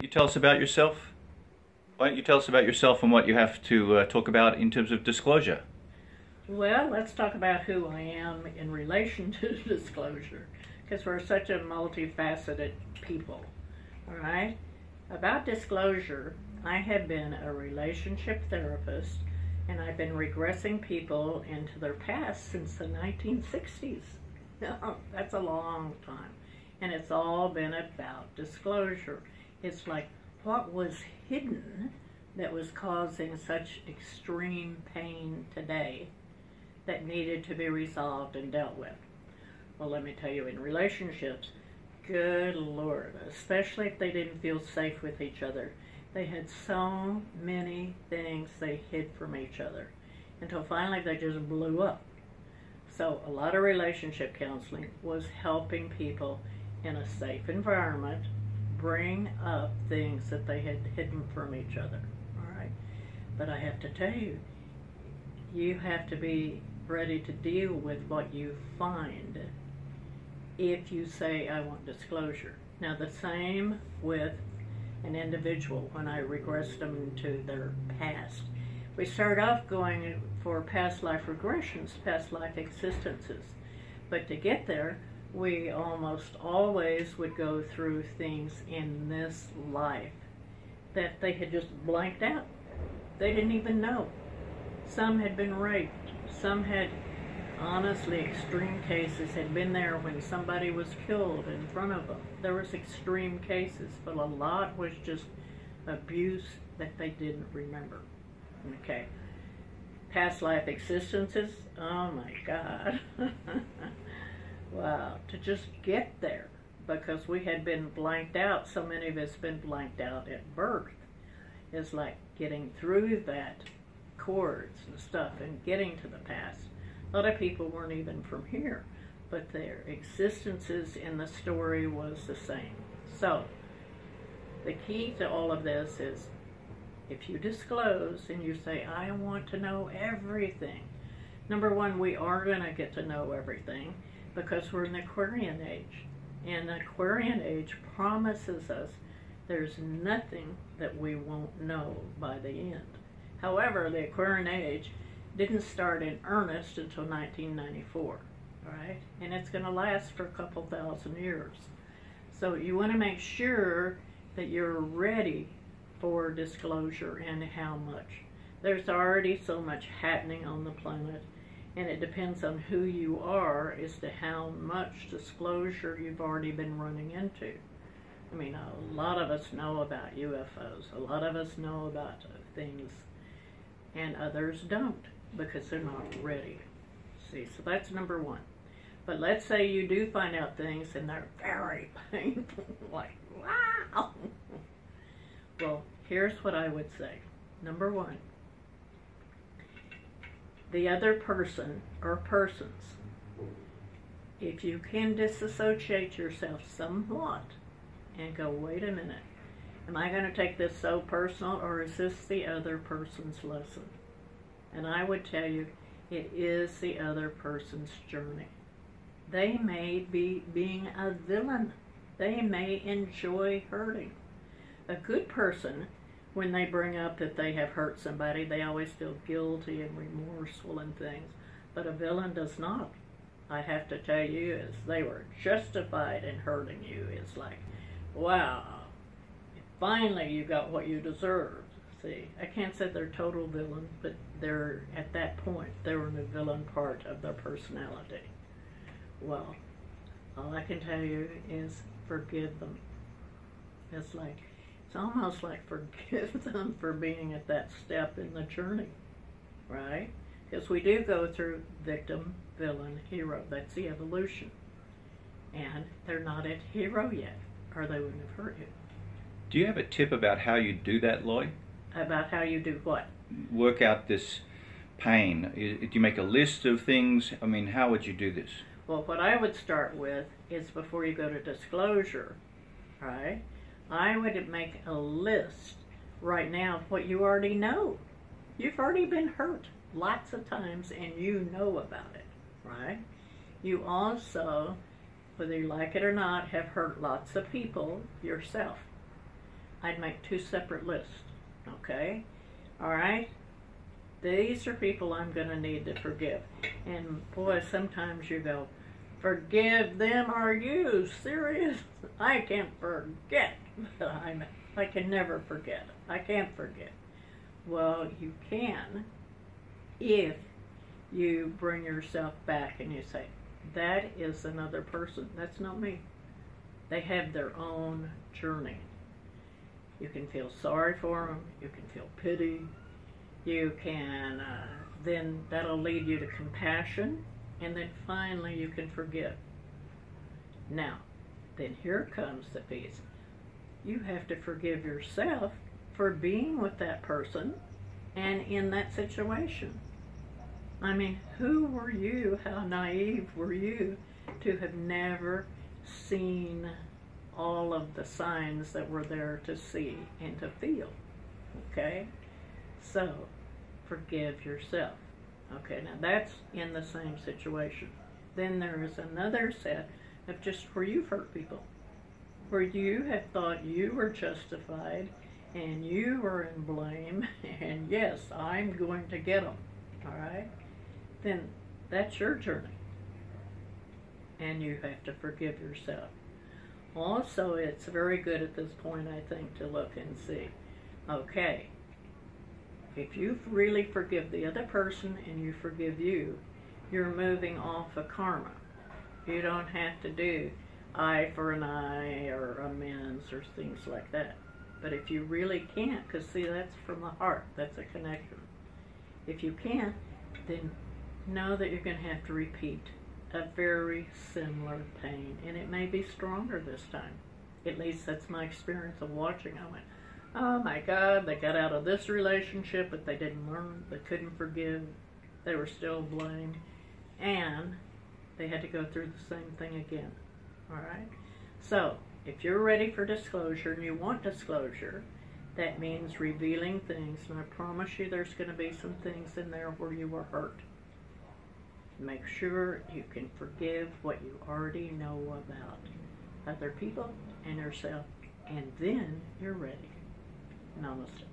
You tell us about yourself? Why don't you tell us about yourself and what you have to talk about in terms of disclosure? Well, let's talk about who I am in relation to disclosure, because we're such a multifaceted people. All right? About disclosure, I have been a relationship therapist, and I've been regressing people into their past since the 1960s. That's a long time. And it's all been about disclosure. It's like, what was hidden that was causing such extreme pain today that needed to be resolved and dealt with? Well, let me tell you, in relationships, good Lord, especially if they didn't feel safe with each other, they had so many things they hid from each other until finally they just blew up. So a lot of relationship counseling was helping people in a safe environment bring up things that they had hidden from each other. All right? But I have to tell you, you have to be ready to deal with what you find if you say, I want disclosure. Now, the same with an individual when I regressed them to their past. We start off going for past life regressions, past life existences. But to get there, we almost always would go through things in this life that they had just blanked out. They didn't even know. Some had been raped. Some had, honestly, extreme cases, had been there when somebody was killed in front of them. There was extreme cases, but a lot was just abuse that they didn't remember. Okay. Past life existences, oh my God. Wow, to just get there, because we had been blanked out, so many of us been blanked out at birth, is like getting through that chords and stuff and getting to the past. A lot of people weren't even from here, but their existences in the story was the same. So, the key to all of this is, if you disclose and you say, I want to know everything, number one, we are going to get to know everything, because we're in the Aquarian age. And the Aquarian age promises us there's nothing that we won't know by the end. However, the Aquarian age didn't start in earnest until 1994, right? And it's going to last for a couple thousand years. So you want to make sure that you're ready for disclosure and how much. There's already so much happening on the planet, and it depends on who you are as to how much disclosure you've already been running into. I mean, a lot of us know about UFOs. A lot of us know about things, and others don't because they're not ready. See, so that's number one. But let's say you do find out things and they're very painful, like, wow. Well, here's what I would say. Number one, the other person or persons, if you can disassociate yourself somewhat and go, wait a minute, am I going to take this so personal, or is this the other person's lesson? And I would tell you, it is the other person's journey. They may be being a villain. They may enjoy hurting. A good person, when they bring up that they have hurt somebody, they always feel guilty and remorseful and things. But a villain does not. I have to tell you, is they were justified in hurting you. It's like, wow, finally you got what you deserved. See, I can't say they're total villain, but they're, at that point, they were in the villain part of their personality. Well, all I can tell you is forgive them. It's like, it's almost like forgive them for being at that step in the journey, right? Because we do go through victim, villain, hero. That's the evolution. And they're not at hero yet, or they wouldn't have hurt you. Do you have a tip about how you do that, Loy? About how you do what? Work out this pain. Do you make a list of things? I mean, how would you do this? Well, what I would start with is, before you go to disclosure, right? I would make a list right now of what you already know. You've already been hurt lots of times and you know about it, right? You also, whether you like it or not, have hurt lots of people yourself. I'd make 2 separate lists. Okay? All right? These are people I'm going to need to forgive. And boy, sometimes you go, forgive them, are you serious? I can't forget. I can never forget. I can't forget. Well, you can if you bring yourself back and you say, that is another person. That's not me. They have their own journey. You can feel sorry for them. You can feel pity. You can, then that'll lead you to compassion. And then finally you can forgive. Now, then here comes the piece. You have to forgive yourself for being with that person and in that situation. I mean, who were you, how naive were you to have never seen all of the signs that were there to see and to feel? Okay? So, forgive yourself. Okay, now that's in the same situation. Then there is another set of just where you've hurt people, where you have thought you were justified and you were in blame, and yes, I'm going to get them, all right? Then that's your journey, and you have to forgive yourself. Also, it's very good at this point, I think, to look and see, okay, if you really forgive the other person and you forgive you, you're moving off of karma. You don't have to do eye for an eye or amends or things like that. But if you really can't, because see, that's from the heart, that's a connection. If you can't, then know that you're going to have to repeat a very similar pain, and it may be stronger this time. At least that's my experience of watching. I went, oh my God, they got out of this relationship, but they didn't learn, they couldn't forgive, they were still blamed, and they had to go through the same thing again. All right? So, if you're ready for disclosure and you want disclosure, that means revealing things, and I promise you there's going to be some things in there where you were hurt. Make sure you can forgive what you already know about other people and yourself, and then you're ready. Namaste.